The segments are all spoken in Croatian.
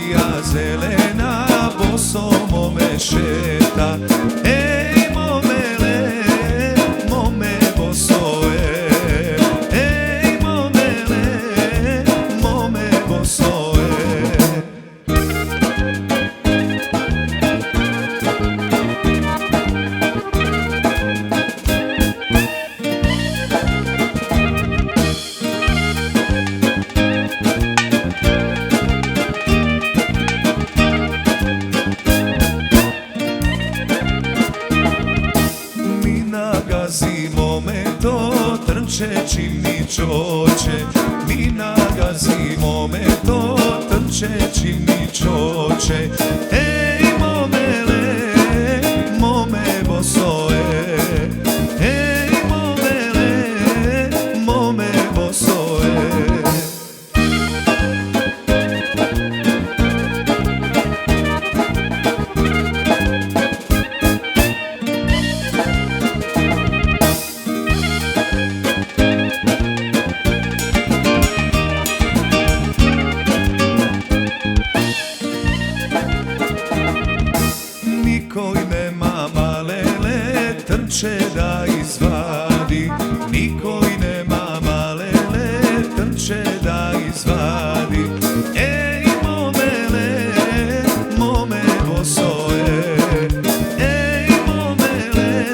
Akcija zelena boso mome šeta. Ej momele, mome bosoe. Ej momele, mome bosoe. Nagazimo me to trčeći mi čoče. Mi nagazimo me to trčeći mi čoče. Ej momele, mome bosoe. Ej momele, mome bosoe. Nikoj nema malele, trče da izvadi. Nikoj nema malele, trče da izvadi. Ej momele, mome bosoe. Ej momele,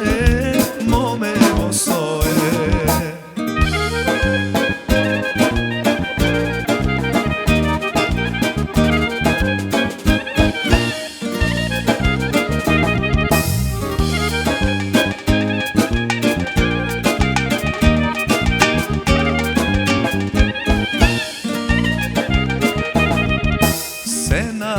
mome bosoe. Se na